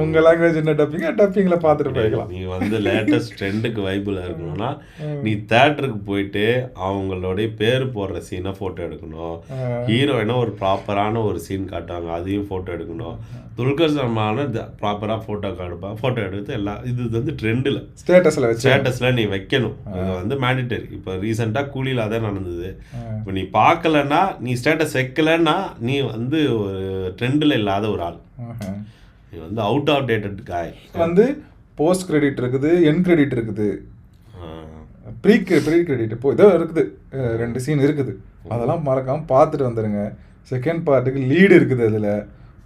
உங்கள் லாங்குவேஜ் என்ன டப்பிங்கில் பார்த்துட்டு போய்க்கலாம். நீ வந்து லேட்டஸ்ட் ட்ரெண்டுக்கு வைபிள் இருக்கணும்னா நீ தேட்டருக்கு போயிட்டு அவங்களுடைய பேர் போடுற சீனை ஃபோட்டோ எடுக்கணும். ஹீரோயினா ஒரு ப்ராப்பரான ஒரு சீன் காட்டுவாங்க, அதையும் ஃபோட்டோ எடுக்கணும். துல்கர் சல்மான் ப்ராப்பராக ஃபோட்டோ எடுத்து எல்லாம் இது வந்து ட்ரெண்டில் ஸ்டேட்டஸில் நீ வைக்கணும். இது வந்து மேண்டிட்டரி. இப்போ ரீசெண்டாக கூலியில் அதான் நடந்தது. இப்போ நீ பார்க்கலன்னா, நீ ஸ்டேட்டஸ் வைக்கலன்னா நீ வந்து ஒரு ட்ரெண்டில் இல்லாத ஒரு ஆள், நீ வந்து அவுட் ஆஃப் டேட்டட் காய். வந்து போஸ்ட் கிரெடிட் இருக்குது, என் கிரெடிட் இருக்குது, ப்ரீ கிரெடிட் இப்போ இதோ இருக்குது, 2 சீன் இருக்குது. அதெல்லாம் மறக்காமல் பார்த்துட்டு வந்துடுங்க. செகண்ட் பார்ட்டுக்கு லீடு இருக்குது, அதில்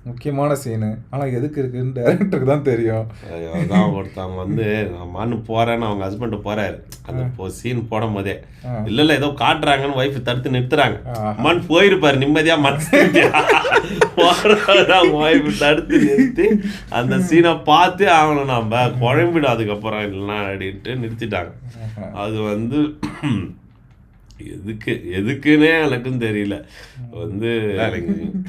முக்கியமான சீனு. ஆனால் எதுக்கு இருக்குன்னு டேரக்டருக்கு தான் தெரியும். அதான் ஒருத்தவங்க வந்து நான் போகிறேன்னு அவங்க ஹஸ்பண்டு போகிறாரு, அந்த சீன் போடும் போதே இல்லை ஏதோ காட்டுறாங்கன்னு ஒய்ஃப் தடுத்து நிறுத்துறாங்க. அம்மான்னு போயிருப்பாரு நிம்மதியாக மனசு அவங்க ஒய்ஃப் தடுத்து நிறுத்தி அந்த சீனை பார்த்து அவனை நம்ம குழம்பிடும் அதுக்கப்புறம் இல்லைன்னா அப்படின்ட்டு நிறுத்திட்டாங்க. அது வந்து எதுக்குன்னே எனக்கும் தெரியல. வந்து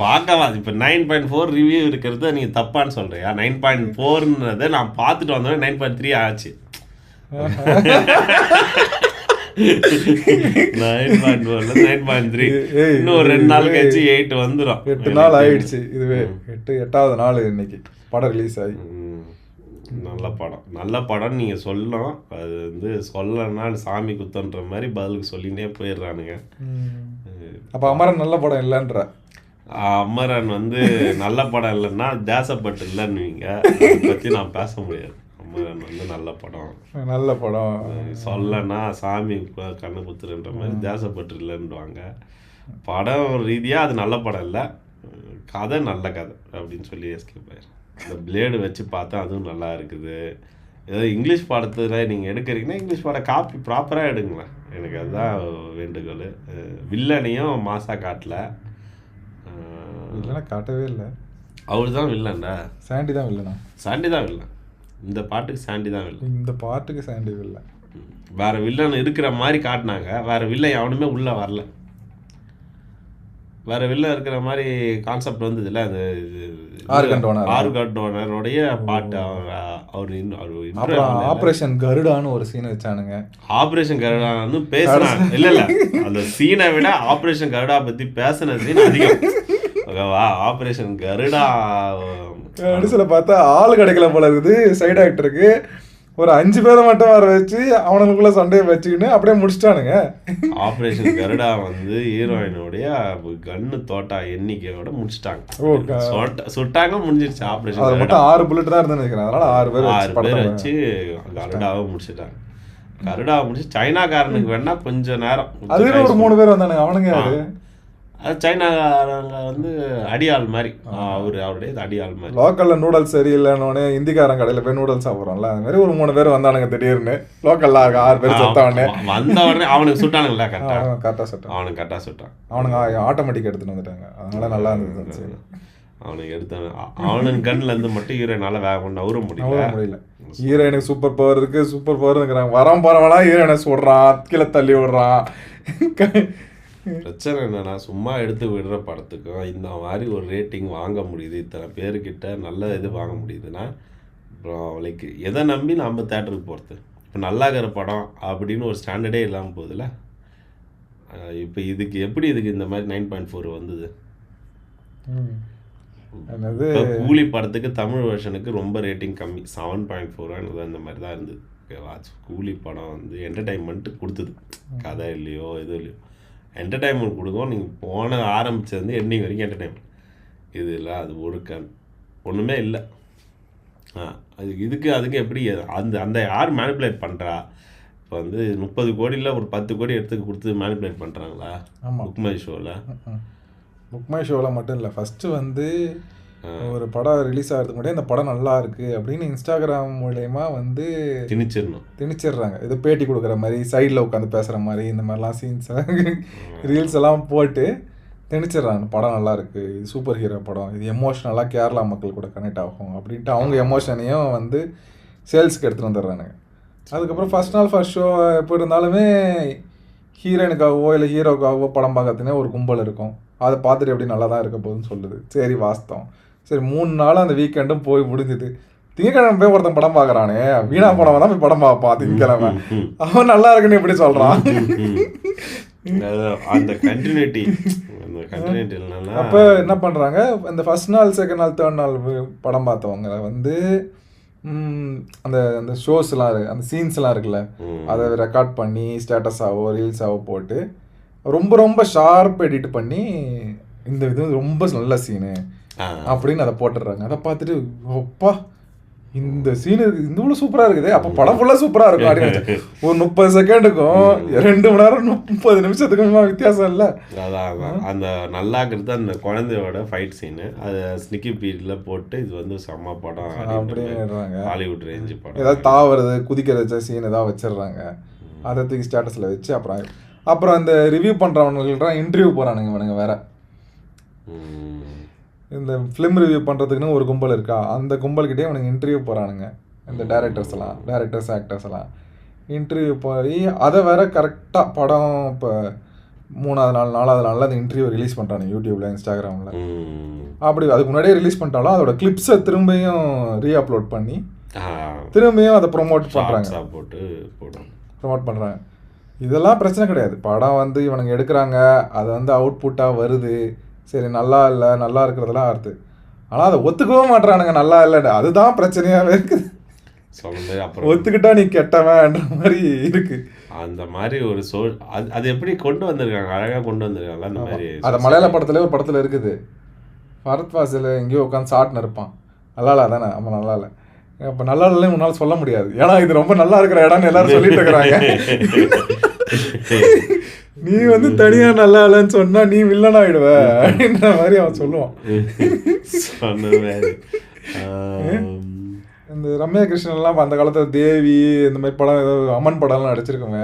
பார்க்கலாம். இப்போ 9.4 ரிவ்யூ இருக்கிறத நீங்கள் தப்பான்னு சொல்கிறியா? 9.4ன்றதை நான் பார்த்துட்டு வந்தோடனே 9.3 ஆச்சு. 9.4ல 9.3 இன்னும் ஒரு 2 நாள் கழிச்சு 8 வந்துடும். 8 நாள் ஆயிடுச்சு. இதுவே 8வது நாள் இன்னைக்கு படம் ரிலீஸ் ஆகி. நல்ல படம் நீங்கள் சொல்லலாம். அது வந்து சொல்லனா சாமி குத்தன்ற மாதிரி பதிலுக்கு சொல்லினே போயிடுறானுங்க. அப்போ அமரன் நல்ல படம் இல்லைன்ற? அமரன் வந்து நல்ல படம் இல்லைன்னா தேசப்பட்டு இல்லைன்னுவீங்க, அதை பற்றி நான் பேச முடியாது. அமரன் வந்து நல்ல படம் சொல்லனா சாமி கண்ணை குத்துறன்ற மாதிரி தேசப்பட்டு இல்லைன்னுவாங்க. படம் ரீதியாக அது நல்ல படம் இல்லை, கதை நல்ல கதை அப்படின்னு சொல்லி எஸ்கேப் ஆயிரும். இந்த பிளேடு வச்சு பார்த்தா அதுவும் நல்லா இருக்குது. ஏதோ இங்கிலீஷ் பாடத்தில் நீங்கள் எடுக்கிறீங்கன்னா இங்கிலீஷ் பாடம் காப்பி ப்ராப்பராக எடுங்களேன். எனக்கு அதுதான் வேண்டுகோள். வில்லனையும் மாசா காட்டல. இல்லைன்னா காட்டவே இல்லை. அவரு தான் வில்லன்டா. சாண்டி தான் வில்லனா? சாண்டி தான் வில்லன். இந்த பாட்டுக்கு சாண்டி தான் வில்லன். இந்த பாட்டுக்கு சாண்டி வில்லன். வேற வில்லன் இருக்கிற மாதிரி காட்டினாங்க. வேற வில்லன் எவனுமே உள்ளே வரல. வேற வில்லன் இருக்கிற மாதிரி கான்செப்ட் வந்ததுல. அது ஆர்கண்டோனருடைய பாட்டு. அவர் ஆபரேஷன் கருடான்னு ஒரு சீன் வச்சானுங்க. ஆபரேஷன் கருடான்னு பேசினாங்க. இல்ல அந்த சீனை விட ஆபரேஷன் கருடா பத்தி பேசின சீன் அதிகம். ஆபரேஷன் கருடா கடைசியில் பார்த்தா ஆள் கிடைக்கல போல இருக்குது. சைடு ஆக்டருக்கு ஒரு 5 பேரை மட்டும் வர வச்சு அவனுக்குள்ள சண்டையை வச்சுக்கின்னு அப்படியே முடிச்சிட்டானுங்க. ஆபரேஷன் கருடா வந்து ஹீரோயினுடைய கன்னு தோட்டா எண்ணிக்கையோட முடிச்சிட்டாங்க. சுட்டாங்க, முடிஞ்சிருச்சு. ஆபரேஷன் அது மட்டும் 6 புல்லட் தான் இருந்து நினைக்கிறேன். அதனால 6 பேர் வச்சு கருடாவை முடிச்சிட்டாங்க. கருடாவை முடிச்சு சைனாக்காரனுக்கு வேணா கொஞ்சம் நேரம். அதுல ஒரு 3 பேர் வந்தானுங்க. அவனுங்க யாரு? அது சைனாக்காரங்க வந்து அடியாள் மாதிரி. அவருடைய அடியாள் மாதிரி. லோக்கல்ல நூடுல்ஸ் சரியில்லைன்னு இந்திக்காரன் கடையில் போய் நூடுல்ஸ் சாப்பிட்றோம்ல, அது மாதிரி ஒரு 3 பேர் வந்தானுங்க திடீர்னு. லோக்கல்ல 6 பேர் சுத்தவனே வந்த உடனே அவனுக்கு சுட்டானுங்களா? கரெக்டாக சுட்டான். அவனுக்கு கரெக்டாக சுட்டான். அவனுங்க ஆட்டோமேட்டிக் எடுத்துட்டு வந்துட்டாங்க. அதனால நல்லா இருந்தது. அவனுக்கு எடுத்தானு அவனுக்கு கண்ணில் இருந்து மட்டும் ஹீரோயினால வேக கொண்டு நவர முடியல. ஹீரோயினுக்கு சூப்பர் பவர் இருக்கு, சூப்பர் பவர் இருக்கிறாங்க. வரம் போறவனா ஹீரோயினை சுடுறான், கீழே தள்ளி விடுறான். பிரச்சனை என்னன்னா, சும்மா எடுத்து விடுற படத்துக்கும் இந்த மாதிரி ஒரு ரேட்டிங் வாங்க முடியுது, இத்தனை பேர்கிட்ட நல்ல இது வாங்க முடியுதுன்னா, அப்புறம் லைக் எதை நம்பி நம்ம தேட்டருக்கு போகிறது? இப்போ நல்லா இருக்கிற படம் அப்படின்னு ஒரு ஸ்டாண்டர்டே இல்லாமல் போகுதுல்ல. இப்போ இதுக்கு இந்த மாதிரி 9.4 வந்தது. கூலி படத்துக்கு தமிழ் வெர்ஷனுக்கு ரொம்ப ரேட்டிங் கம்மி, 7.4 அந்த மாதிரி தான் இருந்தது. ஓகேவா? கூலி படம் வந்து என்டர்டைன்மெண்ட்டு கொடுத்தது. கதை இல்லையோ எதுவும் இல்லையோ என்டர்டைன்மெண்ட் கொடுக்கும். நீங்கள் போன ஆரம்பித்தது எண்டிங் வரைக்கும் என்டர்டைன்மெண்ட். இது இல்லை, அது ஒன்றுமே இல்லை. அதுக்கு எப்படி அந்த யார் மேனிப்புலேட் பண்ணுறா? இப்போ வந்து 30 கோடியில் ஒரு 10 கோடி எடுத்து கொடுத்து மேனிப்புலேட் பண்ணுறாங்களா? புக் மை ஷோவில் மட்டும் இல்லை. ஃபஸ்ட்டு வந்து ஒரு படம் ரிலீஸ் ஆகிறதுக்கு முன்னாடி அந்த படம் நல்லா இருக்குது அப்படின்னு இன்ஸ்டாகிராம் மூலயமா வந்து திணிச்சிடுறாங்க. இது பேட்டி கொடுக்குற மாதிரி, சைடில் உட்காந்து பேசுகிற மாதிரி, இந்த மாதிரிலாம் சீன்ஸ் ரீல்ஸ் எல்லாம் போட்டு திணிச்சிடுறாங்க. படம் நல்லா இருக்குது, இது சூப்பர் ஹீரோ படம், இது எமோஷ்னலாக கேரளா மக்கள் கூட கனெக்ட் ஆகும் அப்படின்ட்டு அவங்க எமோஷனையும் வந்து சேல்ஸுக்கு எடுத்துகிட்டு வந்துடுறானுங்க. அதுக்கப்புறம் ஃபஸ்ட் நாள் ஃபஸ்ட் ஷோ எப்போ இருந்தாலுமே ஹீரோயினுக்காகவோ இல்லை ஹீரோக்காகவோ படம் பார்க்கறதுனே ஒரு கும்பல் இருக்கும். அதை பார்த்துட்டு எப்படி நல்லா தான் இருக்க போகுதுன்னு சொல்லுது. சரி வாஸ்தவம். சரி 3 நாள் அந்த வீக்கெண்டும் போய் முடிஞ்சுது. திங்கக்கிழமை போய் ஒருத்தன் படம் பார்க்குறானே, வீணா போனவன் தான் போய் படம் பார்ப்பான் திங்கக்கிழமை. அவன் நல்லா இருக்குன்னு எப்படி சொல்கிறான்? அப்போ என்ன பண்ணுறாங்க, இந்த ஃபர்ஸ்ட் நாள் செகண்ட் நாள் தேர்ட் நாள் படம் பார்த்தவங்க வந்து அந்த அந்த ஷோஸ்லாம் இருக்குது, அந்த சீன்ஸ்லாம் இருக்குல்ல, அதை ரெக்கார்ட் பண்ணி ஸ்டேட்டஸாவோ ரீல்ஸாவோ போட்டு ரொம்ப ரொம்ப ஷார்ப் எடிட் பண்ணி இந்த இது ரொம்ப நல்ல சீனு அப்படின்னு அதை போட்டுடுறாங்க. அதை பார்த்துட்டு அப்பா இந்த சீனு இந்த சூப்பராக இருக்குது, அப்போ படம் ஃபுல்லாக சூப்பராக இருக்கும் அப்படின்னு. ஒரு 30 செகண்டுக்கும் 2 மணி நேரம் 30 நிமிஷத்துக்கும் வித்தியாசம் இல்லை. அதான் அந்த நல்லா இருக்கிறது அந்த குழந்தையோட ஃபைட் சீனு, அதை ஸ்னிக்கி பீரியடில் போட்டு இது வந்து செம்ம படம் அப்படின்றாங்க. ஹாலிவுட் ரேஞ்சு படம். ஏதாவது தாவறது குதிக்கிற சீன் ஏதாவது வச்சிடுறாங்க, அதை தூக்கி ஸ்டேட்டஸில் வச்சு அப்புறம் இந்த ரிவ்யூ பண்ணுறவனுங்கள்ட்ட இன்டர்வியூ போகிறானுங்க இவனுங்க வேறு. இந்த ஃபிலிம் ரிவ்யூ பண்ணுறதுக்குன்னு ஒரு கும்பல் இருக்கா, அந்த கும்பல்கிட்டே அவனுக்கு இன்டர்வியூ போகிறானுங்க. இந்த டேரக்டர்ஸ் ஆக்டர்ஸ் எல்லாம் இன்டர்வியூ போய் அதை வேற கரெக்டாக படம் இப்போ 3வது நாள் 4வது நாளில் அந்த இன்டர்வியூ ரிலீஸ் பண்ணுறானுங்க யூடியூப்பில் இன்ஸ்டாகிராமில். அப்படி அதுக்கு முன்னாடியே ரிலீஸ் பண்ணிட்டாலும் அதோட கிளிப்ஸை திரும்பியும் ரீஅப்லோட் பண்ணி திரும்பியும் அதை ப்ரொமோட் பண்ணுறாங்க. இதெல்லாம் பிரச்சனை கிடையாது. படம் வந்து இவனுங்க எடுக்கிறாங்க, அதை வந்து அவுட்புட்டாக வருது, சரி நல்லா இல்லை நல்லா இருக்கிறதெல்லாம் ஆறுது. ஆனால் அதை ஒத்துக்கவும் மாட்டுறானுங்க நல்லா இல்லைன்னு. அதுதான் பிரச்சனையாகவே இருக்குது. அப்புறம் ஒத்துக்கிட்டா நீ கெட்டவன்ற மாதிரி இருக்கு. அந்த மாதிரி ஒரு அது எப்படி கொண்டு வந்திருக்காங்க, அழகாக கொண்டு வந்திருக்காங்க அந்த மாதிரி. அது மலையாள படத்துல ஒரு படத்தில் இருக்குது. பரத் வாசில் எங்கேயோ உட்காந்து சாட்னு இருப்பான். நல்லா இல்லை தானே? ஆமாம் நல்லா இல்லை. அப்போ நல்லா இல்லைன்னு உன்னால் சொல்ல முடியாது, ஏன்னா இது ரொம்ப நல்லா இருக்கிற இடம்னு எல்லாரும் சொல்லிட்டு இருக்கிறாங்க. நீ வந்து தனியா நல்லா இல்லைன்னு சொன்னா நீ வில்லன் ஆயிடுவ அப்படின்ற மாதிரி அவன் சொல்லுவான். இந்த ரம்யா கிருஷ்ணன்லாம் அந்த காலத்தில் தேவி இந்த மாதிரி படம் ஏதோ அம்மன் படம்லாம் நடிச்சிருக்கோங்க.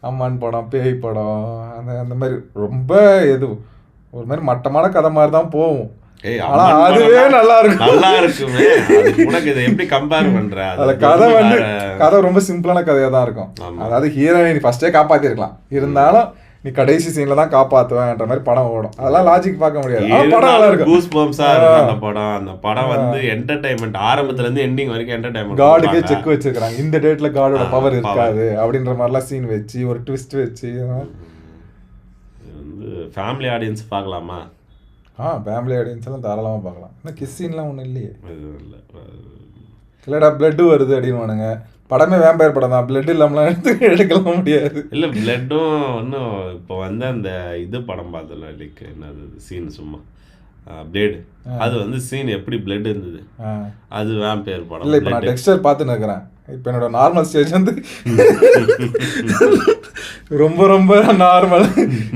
அம்மன் படம், பேய் படம், அந்த மாதிரி ரொம்ப எது ஒரு மாதிரி மட்டமான கதை மாதிரி தான் போகும். ஆனா அதுவே நல்லா இருக்கும். நல்லா இருக்குமே. உனக்கு இதை எப்படி கம்பேர் பண்ற? அதுல கதை ரொம்ப சிம்பிளான கதையா தான் இருக்கும். அதாவது ஹீரோயின் ஃபர்ஸ்டே காப்பாத்திருக்கலாம், இருந்தாலும் நீ கடைசி சீன்ல தான் காப்பாத்துவேன்ற மாதிரி படம் ஓடும். அதெல்லாம் லாஜிக் பார்க்க முடியாது. படம் நல்லா இருக்கும். கூஸ் பம்ப்ஸா இருக்கும் அந்த படம். அந்த படம் வந்து என்டர்டைன்மெண்ட், ஆரம்பத்துல இருந்து எண்டிங் வரைக்கும் என்டர்டைன்மெண்ட். காடுக்கே செக் வச்சிருக்காங்க, இந்த டேட்ல காடோட பவர் இருக்காது அப்படின்ற மாதிரிலாம் சீன் வச்சு ஒரு ட்விஸ்ட் வச்சு. வந்து ஃபேமிலி ஆடியன்ஸ் பார்க்கலாமா? ஃபேமிலி ஆடியன்ஸ் எல்லாம் தாராளமாக பார்க்கலாம். இன்னும் கிஸ் சீன்லாம் ஒன்றும் இல்லையே. இல்லைடா பிளட்டு வருது அப்படின்னு படமே வேம்பயர் படம் தான், பிளட் இல்லாமலாம் எடுக்கலாம் முடியாது. இல்லை பிளட்டும் இன்னும் இப்போ வந்து அந்த இது படம் பார்த்தல லைக் என்னது சீன் சும்மா பிளேடு, அது வந்து சீன் எப்படி பிளட் இருந்தது, அது வேம்பயர் படம். இல்லை இப்போ நான் டெக்ஸ்டர் பார்த்துன்னு இருக்கிறேன். இப்போ என்னோட நார்மல் ஸ்டேஜ் வந்து ரொம்ப ரொம்ப நார்மல்.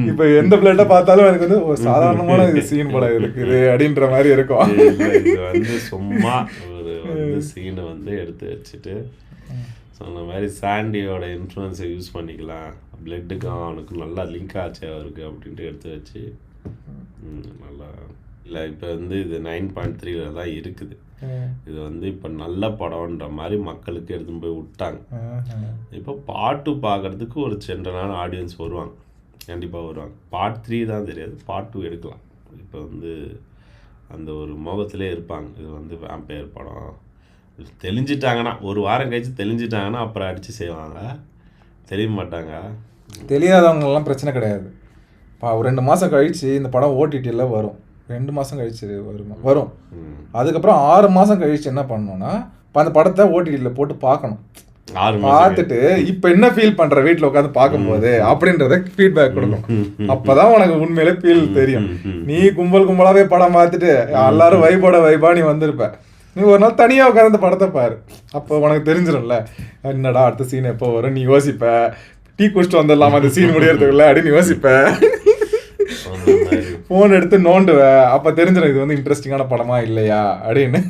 இப்போ எந்த பிளட்டை பார்த்தாலும் எனக்கு வந்து ஒரு சாதாரணமான சீன் படம் இருக்குது அப்படின்ற மாதிரி இருக்கும். இது வந்து சும்மா ஒரு வந்து சீனை வந்து எடுத்து வச்சுட்டு சொன்ன மாதிரி சாண்டியோட இன்ஃப்ளூயன்ஸை யூஸ் பண்ணிக்கலாம், பிளட்டுக்கும் அவனுக்கு நல்லா லிங்க் ஆச்சு அவருக்கு அப்படின்ட்டு எடுத்து வச்சு நல்லா. இல்லை இப்போ வந்து இது 9.3 தான் இருக்குது. இது வந்து இப்போ நல்ல படம்ன்ற மாதிரி மக்களுக்கு எடுத்துன்னு போய் விட்டாங்க. இப்போ பார்ட் 2 பார்க்குறதுக்கு ஒரு ஜென்ரலான ஆடியன்ஸ் வருவாங்க, கண்டிப்பாக வருவாங்க. பார்ட் 3 தான் தெரியாது, பார்ட் 2 எடுக்கலாம். இப்போ வந்து அந்த ஒரு மோகத்திலே இருப்பாங்க. இது வந்து வேம்பயர் படம் தெளிஞ்சிட்டாங்கன்னா, ஒரு வாரம் கழிச்சு தெளிஞ்சிட்டாங்கன்னா அப்புறம் அடித்து செய்வாங்க. தெரிய மாட்டாங்க. தெரியாதவங்கெல்லாம் பிரச்சனை கிடையாது. ஒரு 2 மாதம் கழித்து இந்த படம் ஓடிடியில் வரும். 2 மாதம் கழிச்சு வரும். அதுக்கப்புறம் 6 மாதம் கழிச்சு என்ன பண்ணணும்னா அந்த படத்தை ஓடிடியில் போட்டு பார்க்கணும். பார்த்துட்டு இப்போ என்ன ஃபீல் பண்ணுற வீட்டில் உட்காந்து பார்க்கும்போது அப்படின்றத ஃபீட்பேக் கொடுக்கும். அப்போதான் உனக்கு உண்மையிலே ஃபீல் தெரியும். நீ கும்பலாகவே படம் பார்த்துட்டு எல்லாரும் வைபா நீ வந்திருப்ப. நீ ஒரு நாள் தனியாக உட்காந்து அந்த படத்தை பாரு, அப்போ உனக்கு தெரிஞ்சிடும்ல என்னடா அடுத்த சீன் எப்போ வரும். நீ யோசிப்ப, டீ குடிச்சிட்டு வந்துடலாமா அந்த சீன் முடியறதுக்குள்ள அப்படின்னு யோசிப்ப, ஃபோன் எடுத்து நோண்டுவ, அப்போ தெரிஞ்சிடும் இது வந்து இன்ட்ரெஸ்டிங்கான படமா இல்லையா அப்படின்னு.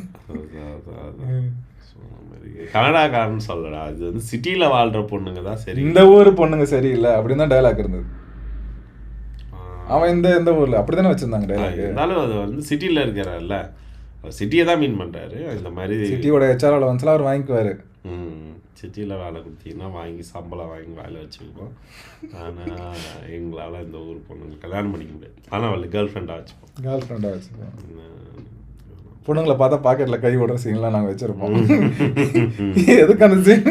கனடாக்காரன்னு சொல்லடா, இது வந்து சிட்டியில் வாழ்கிற பொண்ணுங்க தான் சரி, இந்த ஊர் பொண்ணுங்க சரியில்லை அப்படின்னு தான் டைலாக் இருந்தது. அவன் இந்த ஊரில் அப்படி தானே வச்சுருந்தாங்க டைலாக். இருந்தாலும் அது வந்து சிட்டியில் இருக்கிறார்ல, சிட்டியை தான் மீன் பண்ணுறாரு. இந்த மாதிரி சிட்டியோட ஹெச்ஆர் அலவன்ஸ்லாம் அவர் வாங்கிக்குவார். சிட்டியில் வேலை கொடுத்தீங்கன்னா வாங்கி சம்பளம் வாங்கி வேலை வச்சுக்குவோம். ஆனால் எங்களால் இந்த ஊர் பொண்ணுங்க கல்யாணம் பண்ணிக்க முடியாது. ஆனால் அவளுக்கு கேர்ள் ஃப்ரெண்டாக வச்சுப்போம். பொண்ணுங்களை பார்த்தா பாக்கெட்டில் கை விடுற சீன்லாம் நாங்கள் வச்சுருப்போம். எதுக்கு அந்த சீன்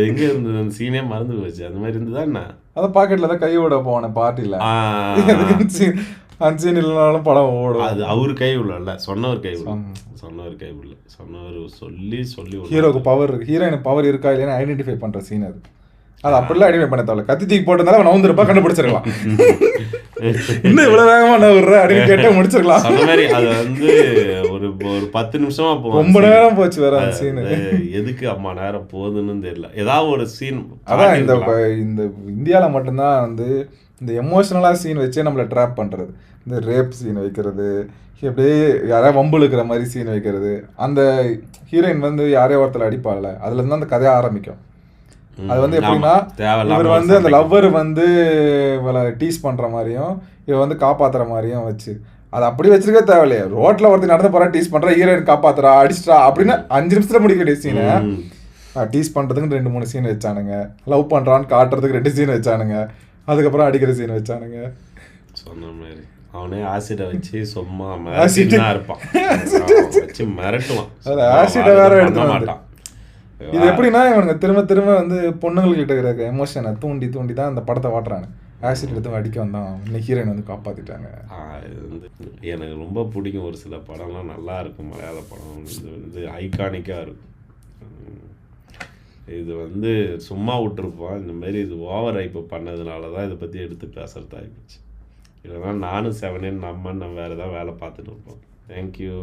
எங்கே இருந்தது? அந்த சீனே மறந்து போச்சு. அந்த மாதிரி இருந்ததா என்ன? அதான் பாக்கெட்டில் தான் கை விட போனேன் பார்ட்டியில். அந்த சீன் இல்லைனாலும் படம் ஓடும். அது அவர் கை உள்ளல, சொன்னவர் கை உள்ள, சொன்னவர் சொல்லி ஹீரோக்கு பவர் இருக்கு, ஹீரோயினுக்கு பவர் இருக்கா இல்லையா ஐடென்டிஃபை பண்ற சீன் அது. அது அப்படிலாம் ஐடென்டிஃபை பண்ண தேவை. கத்தி தூக்கி போட்டதால அவன் நவுந்திருப்பா, கண்டுபிடிச்சிருக்கலாம். இன்னும் இவ்வளவு வேகமா நவுற அப்படின்னு கேட்டே முடிச்சிருக்கலாம். அந்த மாதிரி அது வந்து ஒரு 10 நிமிஷமா போகும், ரொம்ப நேரம் போச்சு வேற அந்த சீன். எதுக்கு அம்மா நேரம் போகுதுன்னு தெரியல. ஏதாவது ஒரு சீன் அதான் இந்த இந்தியாவில் மட்டும்தான் வந்து இந்த எமோஷனலாக சீன் வச்சே நம்மளை ட்ராப் பண்ணுறது. இந்த ரேப் சீன் வைக்கிறது, அப்படியே யாரையா வம்பு இழுக்கிற மாதிரி சீன் வைக்கிறது. அந்த ஹீரோயின் வந்து யாரையோ ஒருத்தர் அடிப்பாள்ல, அதுலேருந்து அந்த கதையை ஆரம்பிக்கும். அது வந்து எப்படின்னா, இவர் வந்து அந்த லவ்வர் வந்து இவளை டீஸ் பண்ணுற மாதிரியும் இவன் வந்து காப்பாற்றுற மாதிரியும் வச்சு, அது அப்படி வச்சிருக்க தேவையில்லையே. ரோட்டில் ஒருத்தர் நடந்து போகிறா, டீஸ் பண்ணுறா, ஹீரோயின் காப்பாற்றுறா, அடிச்சிட்டா அப்படின்னு 5 நிமிஷத்தில் முடிக்க வேண்டிய சீனை டீஸ் பண்ணுறதுக்கு 2-3 சீன் வச்சானுங்க. லவ் பண்ணுறான்னு காட்டுறதுக்கு 2 சீன் வச்சானுங்க. அதுக்கப்புறம் அடிக்கிற சீன் வச்சானுங்க. சொன்ன மாதிரி அவனே ஆசிடை வச்சு சும்மா மிரட்டினா இருப்பான், வச்சு மிரட்டுவான். ஆசிடை வேற எடுத்து மாட்டான். இது எப்படின்னா இவனுங்க திரும்ப வந்து பொண்ணுங்கள்கிட்ட இருக்கிற எமோஷனை தூண்டி தான் அந்த படத்தை வாட்டுறாங்க. ஆசிட் எடுத்து அடிக்க வந்தான், இன்னைக்கு ஹீரோயின் வந்து காப்பாற்றிட்டாங்க. இது வந்து எனக்கு ரொம்ப பிடிக்கும். ஒரு சில படம்லாம் நல்லா இருக்கும், மலையாள படம். இது வந்து ஐகானிக்காக இருக்கும். இது வந்து சும்மா விட்டுருப்போம். இந்த மாதிரி இது ஓவர் ஹைப் பண்ணதுனால தான் இதை பற்றி எடுத்து பேசுறது ஆகிப்போச்சு. இல்லைனா நானும் 7 நம்ம வேறு ஏதாவது வேலை பார்த்துட்டு இருப்போம். தேங்க்யூ.